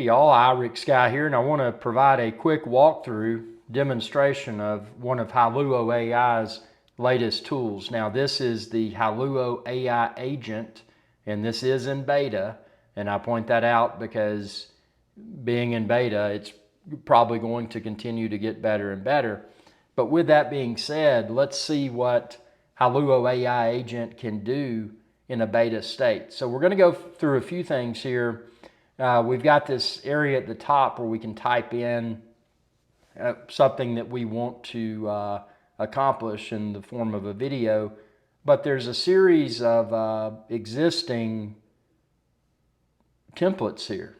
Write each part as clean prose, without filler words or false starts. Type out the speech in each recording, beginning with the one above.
Hey y'all, IrixGuy here, and I want to provide a quick walkthrough demonstration of one of HailuoAI's latest tools. Now this is the HailuoAI Agent, and this is in beta, and I point that out because being in beta, it's probably going to continue to get better and better. But with that being said, let's see what HailuoAI Agent can do in a beta state. So we're going to go through a few things here. We've got this area at the top where we can type in something that we want to accomplish in the form of a video, but there's a series of existing templates here.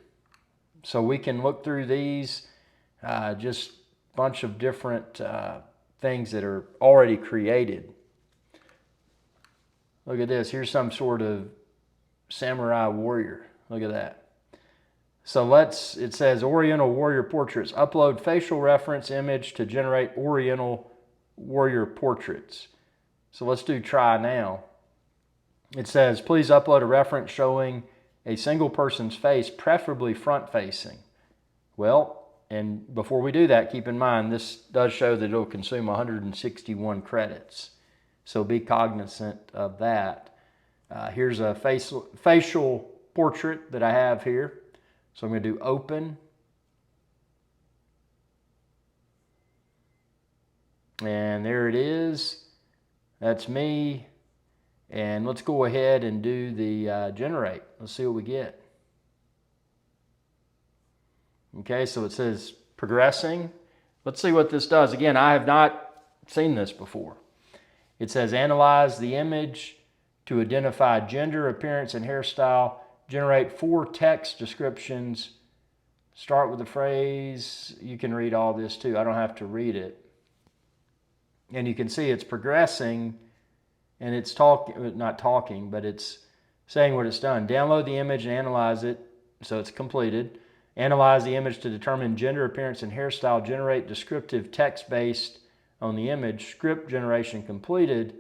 So we can look through these, just a bunch of different things that are already created. Look at this, here's some sort of samurai warrior. Look at that. So it says Oriental warrior portraits. Upload facial reference image to generate Oriental warrior portraits. So let's do try now. It says, please upload a reference showing a single person's face, preferably front facing. Well, and before we do that, keep in mind, this does show that it'll consume 161 credits. So be cognizant of that. Here's a facial portrait that I have here. So I'm going to do open. And there it is. That's me. And let's go ahead and do the generate. Let's see what we get. Okay, so it says progressing. Let's see what this does. Again, I have not seen this before. It says analyze the image to identify gender, appearance, and hairstyle. Generate 4 text descriptions. Start with the phrase. You can read all this too. I don't have to read it. And you can see it's progressing, and it's not talking, but it's saying what it's done. Download the image and analyze it. So it's completed. Analyze the image to determine gender, appearance, and hairstyle. Generate descriptive text based on the image. Script generation completed.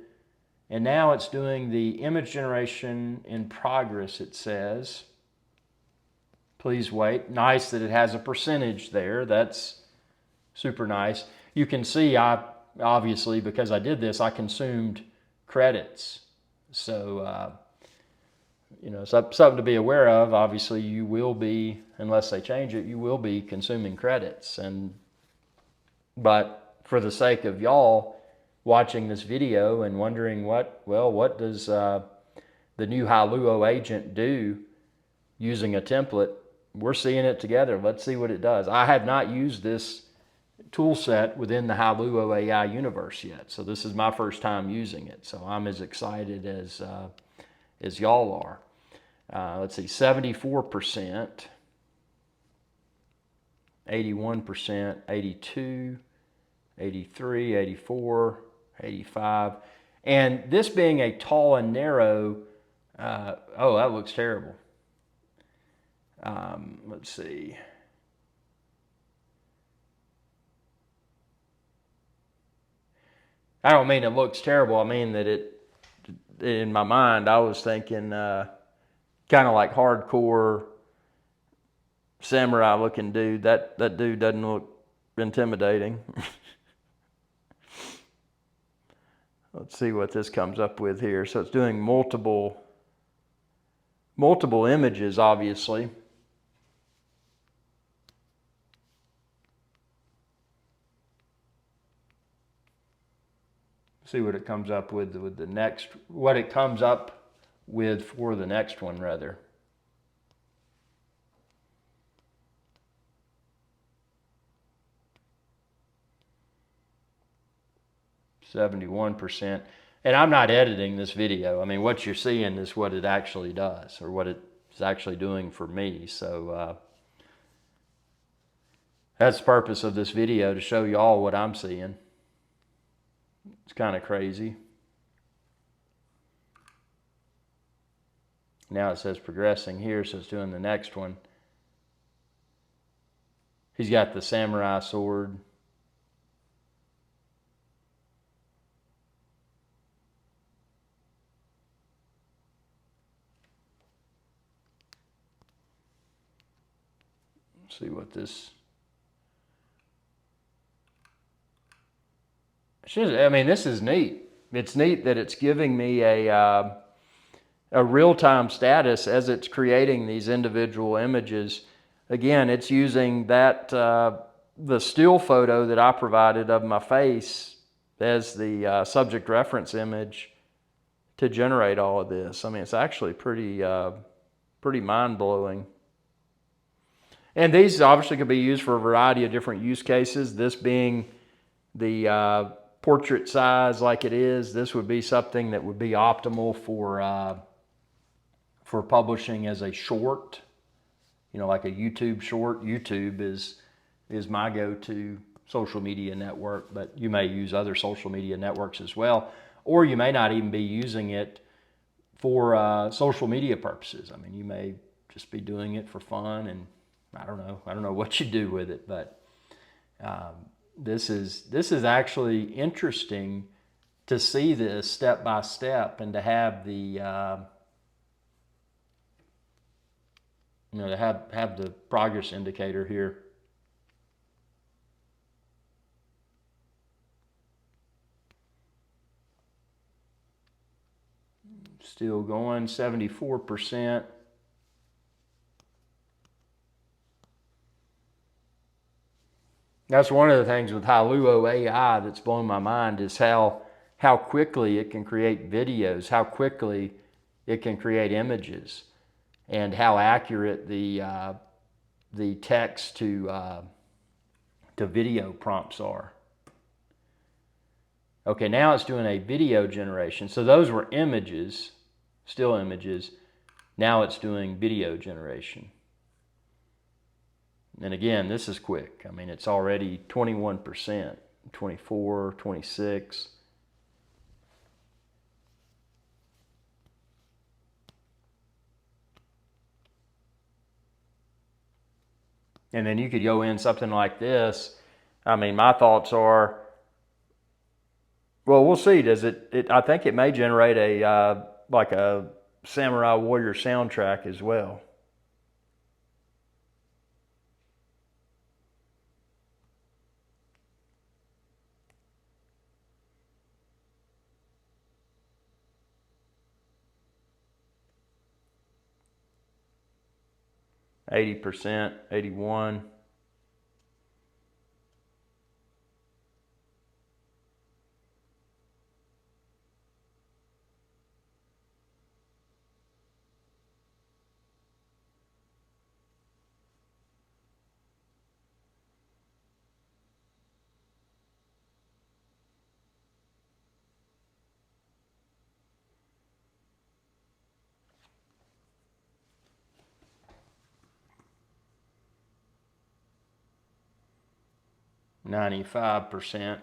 And now it's doing the image generation in progress, it says. Please wait. Nice that it has a percentage there. That's super nice. You can see, obviously, because I did this, I consumed credits. So, something to be aware of. Obviously, you will be, unless they change it, you will be consuming credits. But for the sake of y'all watching this video and wondering what does the new Hailuo agent do using a template, we're seeing it together. Let's see what it does. I have not used this tool set within the Hailuo AI universe yet, so this is my first time using it. So I'm as excited as y'all are. Let's see, 74%, 81%, 82, 83, 84, 85. And this being a tall and narrow, oh, that looks terrible. Let's see. I don't mean it looks terrible. I mean that in my mind, I was thinking kind of like hardcore samurai looking dude. That dude doesn't look intimidating. Let's see what this comes up with here. So it's doing multiple images, obviously. See what it comes up with the next, what it comes up with for the next one, rather. %. And I'm not editing this video. I mean, what you're seeing is what it actually does, or what it's actually doing for me. So that's the purpose of this video, to show y'all what I'm seeing. It's kind of crazy. Now it says progressing here, so it's doing the next one. He's got the samurai sword. Let's see what this. I mean, this is neat. It's neat that it's giving me a real-time status as it's creating these individual images. Again, it's using that the still photo that I provided of my face as the subject reference image to generate all of this. I mean, it's actually pretty mind-blowing. And these obviously could be used for a variety of different use cases. This being the portrait size like it is, this would be something that would be optimal for publishing as a short, like a YouTube short. YouTube is my go-to social media network, but you may use other social media networks as well, or you may not even be using it for social media purposes. I mean, you may just be doing it for fun, and I don't know what you do with it, but this is actually interesting to see this step by step, and to have the to have the progress indicator here. Still going, 74%. That's one of the things with Hailuo AI that's blown my mind, is how quickly it can create videos, how quickly it can create images, and how accurate the text to video prompts are. Okay, now it's doing a video generation. So those were images, still images. Now it's doing video generation. And again, this is quick. I mean, it's already 21%, 24, 26. And then you could go in something like this. I mean, my thoughts are, well, we'll see. Does it I think it may generate a like a Samurai Warrior soundtrack as well. %, 81. %95.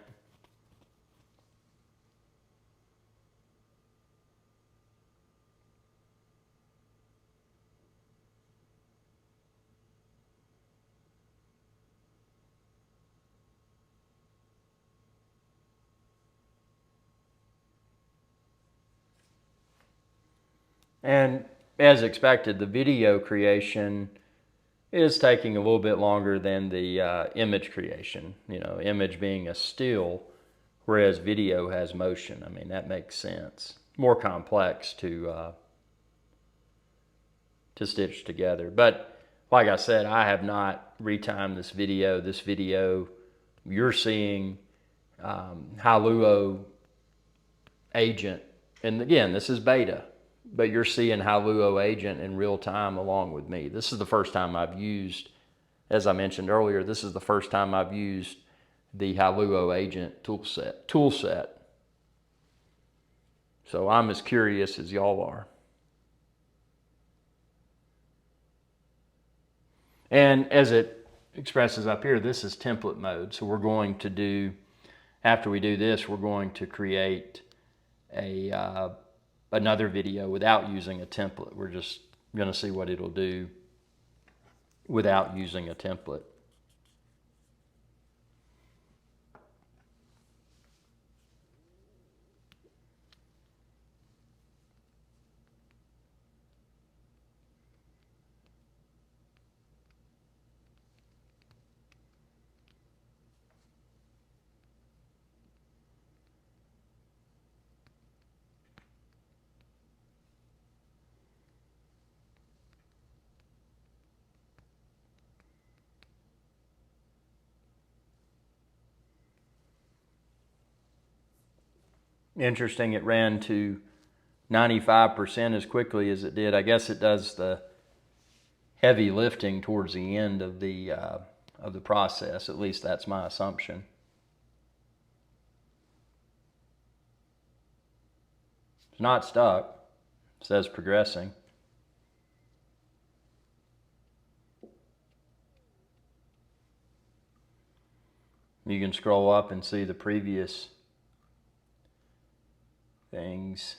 And as expected, the video creation is taking a little bit longer than the image creation. Image being a still, whereas video has motion. I mean, that makes sense. More complex to stitch together. But like I said, I have not retimed this video. This video, you're seeing Hailuo Agent. And again, this is beta, but you're seeing Hailuo Agent in real time along with me. This is the first time I've used, as I mentioned earlier, this is the first time I've used the Hailuo Agent toolset. So I'm as curious as y'all are. And as it expresses up here, this is template mode. So we're going to do, after we do this, we're going to create another video without using a template. We're just going to see what it'll do without using a template. Interesting, it ran to 95% as quickly as it did. I guess it does the heavy lifting towards the end of the process. At least that's my assumption. It's not stuck. It says progressing. You can scroll up and see the previous things.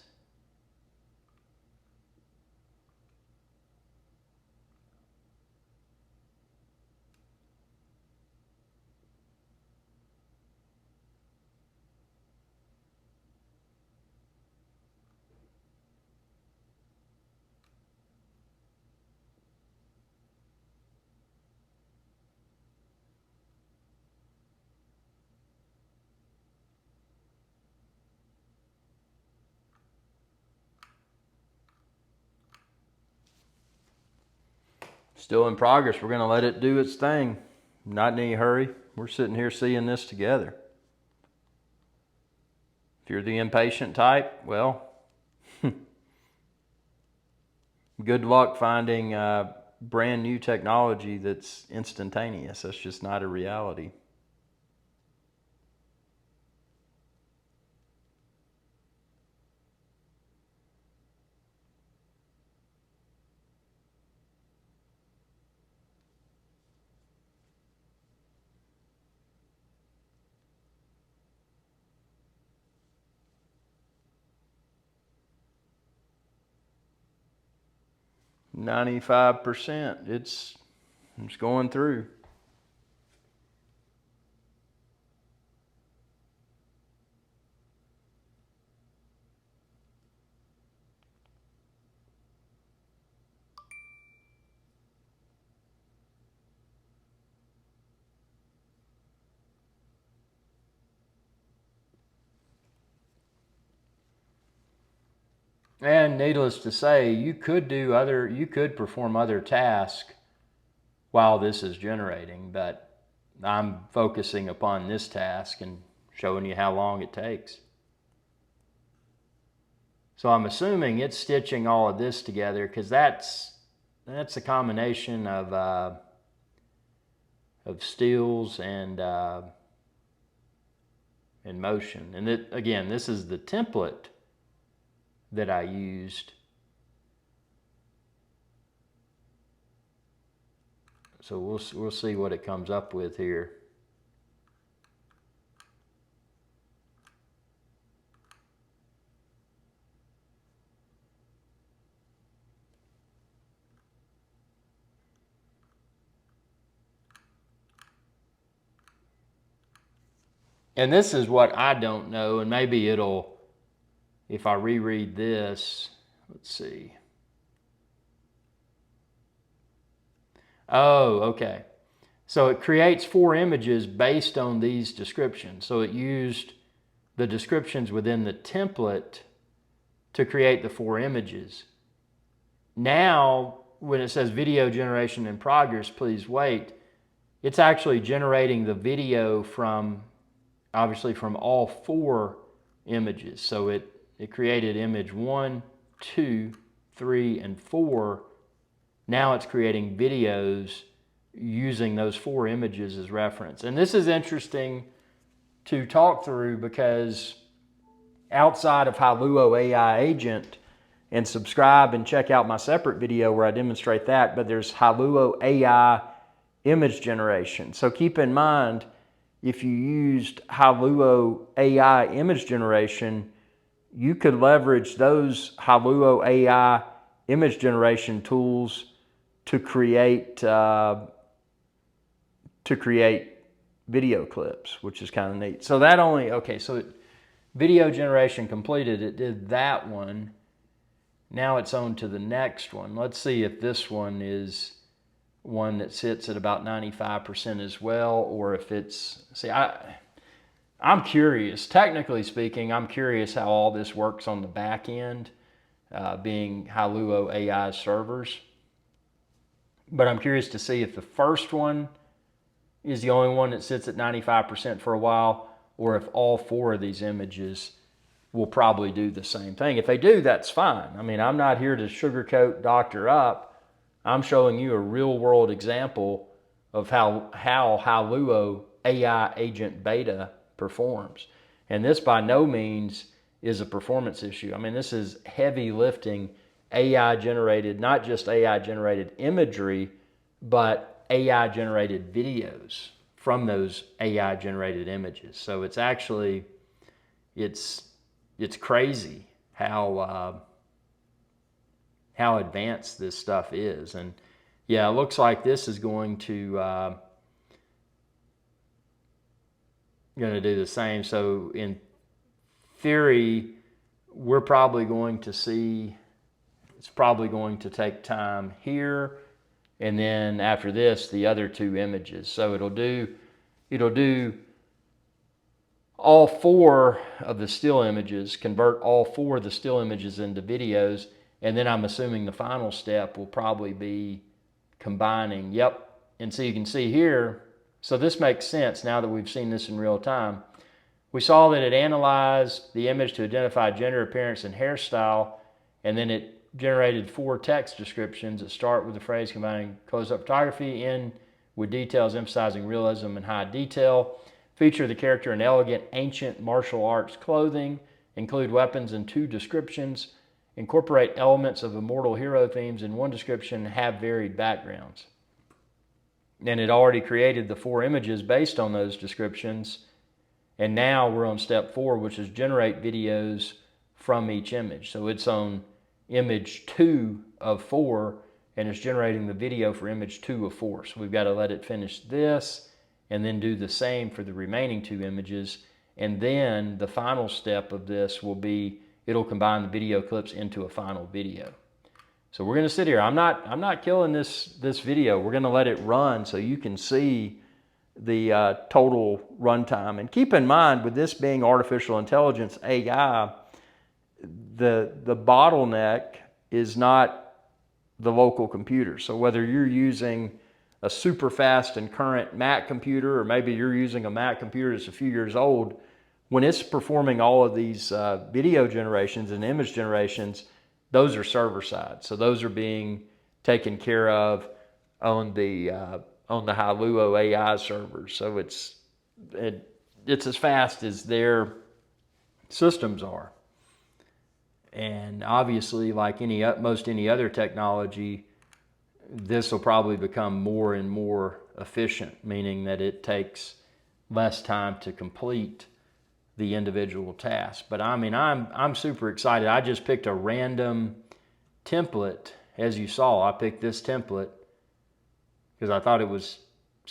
Still in progress. We're going to let it do its thing. Not in any hurry. We're sitting here seeing this together. If you're the impatient type, well, good luck finding brand new technology that's instantaneous. That's just not a reality. %. It's going through. And needless to say, you could perform other tasks while this is generating, but I'm focusing upon this task and showing you how long it takes. So I'm assuming it's stitching all of this together, because that's a combination of stills and motion. And again, this is the template that I used. So we'll see what it comes up with here. And this is what I don't know, and maybe it'll, if I reread this, let's see. Oh, okay. So it creates 4 images based on these descriptions. So it used the descriptions within the template to create the 4 images. Now, when it says video generation in progress, please wait, it's actually generating the video from, obviously, from all 4 images. So it created image 1, 2, 3, and 4. Now it's creating videos using those 4 images as reference. And this is interesting to talk through, because outside of HailuoAI Agent, and subscribe and check out my separate video where I demonstrate that, but there's HailuoAI image generation. So keep in mind, if you used HailuoAI image generation, you could leverage those HailuoAI image generation tools to create video clips, which is kind of neat. So that only, okay, so video generation completed, it did that one. Now it's on to the next one. Let's see if this one is one that sits at about 95% as well, or if it's, see, I'm curious. Technically speaking, I'm curious how all this works on the back end, being HailuoAI servers. But I'm curious to see if the first one is the only one that sits at 95% for a while, or if all 4 of these images will probably do the same thing. If they do, that's fine. I mean, I'm not here to sugarcoat, doctor up. I'm showing you a real world example of how Hailuo AI Agent Beta performs. And this by no means is a performance issue. I mean, this is heavy lifting AI generated, not just AI generated imagery, but AI generated videos from those AI generated images. So it's actually, it's crazy how advanced this stuff is. And yeah, it looks like this is going to do the same. So in theory, we're probably going to see, it's probably going to take time here, and then after this, the other two images. So it'll do all four of the still images, convert all four of the still images into videos, and then I'm assuming the final step will probably be combining. Yep, and so you can see here, so this makes sense now that we've seen this in real time. We saw that it analyzed the image to identify gender, appearance, and hairstyle, and then it generated 4 text descriptions that start with the phrase combining close-up photography, end with details emphasizing realism and high detail, feature the character in elegant ancient martial arts clothing, include weapons in 2 descriptions, incorporate elements of immortal hero themes in 1 description, have varied backgrounds. And it already created the 4 images based on those descriptions. And now we're on step 4, which is generate videos from each image. So it's on image 2 of 4, and it's generating the video for image 2 of 4. So we've got to let it finish this, and then do the same for the remaining 2 images. And then the final step of this will be, it'll combine the video clips into a final video. So we're going to sit here. I'm not killing this video. We're going to let it run so you can see the total runtime. And keep in mind, with this being artificial intelligence AI, the bottleneck is not the local computer. So whether you're using a super fast and current Mac computer, or maybe you're using a Mac computer that's a few years old, when it's performing all of these video generations and image generations, those are server side. So those are being taken care of on the Hailuo AI servers. So it's as fast as their systems are. And obviously, like most any other technology, this will probably become more and more efficient, meaning that it takes less time to complete the individual task. But I mean, I'm super excited. I just picked a random template. As you saw, I picked this template because I thought it's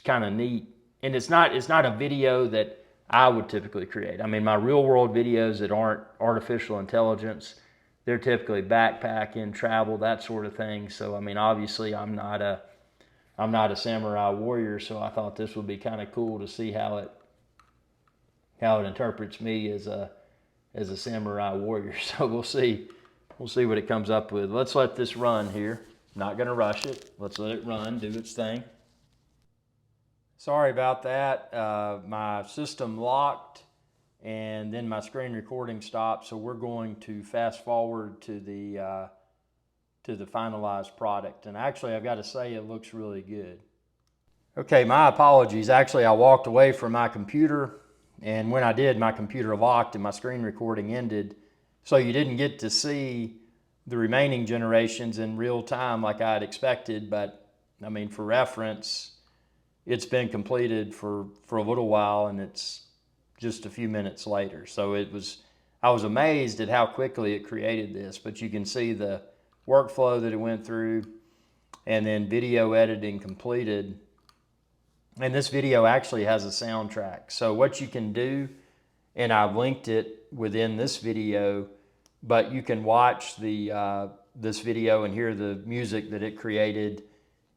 kind of neat. And it's not a video that I would typically create. I mean, my real world videos that aren't artificial intelligence, they're typically backpacking, travel, that sort of thing. So I mean, obviously I'm not a samurai warrior, so I thought this would be kind of cool to see how it interprets me as a samurai warrior. So we'll see what it comes up with. Let's let this run here. Not going to rush it. Let's let it run, do its thing. Sorry about that. My system locked, and then my screen recording stopped. So we're going to fast forward to the finalized product. And actually, I've got to say, it looks really good. Okay, my apologies. Actually, I walked away from my computer, and when I did, my computer locked and my screen recording ended. So you didn't get to see the remaining generations in real time like I had expected. But I mean, for reference, it's been completed for a little while, and it's just a few minutes later. So I was amazed at how quickly it created this, but you can see the workflow that it went through, and then video editing completed. And this video actually has a soundtrack. So what you can do, and I've linked it within this video, but you can watch this video and hear the music that it created.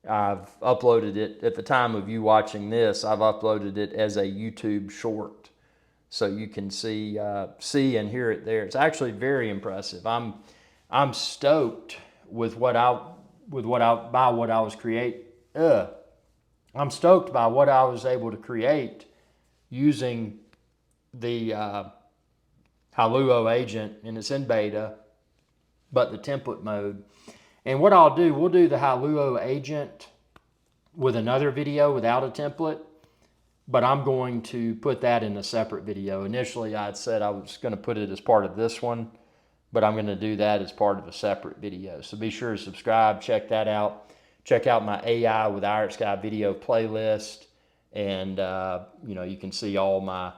I've uploaded it at the time of you watching this. I've uploaded it as a YouTube short, so you can see and hear it there. It's actually very impressive. I'm stoked with what I was creating. I'm stoked by what I was able to create using the Hailuo Agent, and it's in beta, but the template mode. And what I'll do, we'll do the Hailuo Agent with another video without a template, but I'm going to put that in a separate video. Initially, I'd said I was going to put it as part of this one, but I'm going to do that as part of a separate video. So be sure to subscribe, check that out. Check out my AI with IrixGuy video playlist, and you can see all my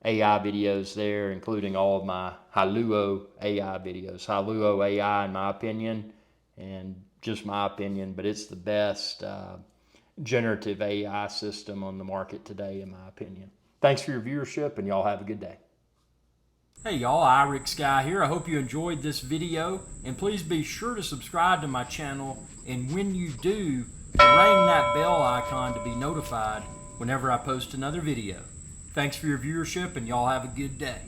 AI videos there, including all of my Hailuo AI videos. Hailuo AI, in my opinion, and just my opinion, but it's the best generative AI system on the market today, in my opinion. Thanks for your viewership, and y'all have a good day. Hey y'all, IrixGuy here. I hope you enjoyed this video, and please be sure to subscribe to my channel, and when you do, ring that bell icon to be notified whenever I post another video. Thanks for your viewership, and y'all have a good day.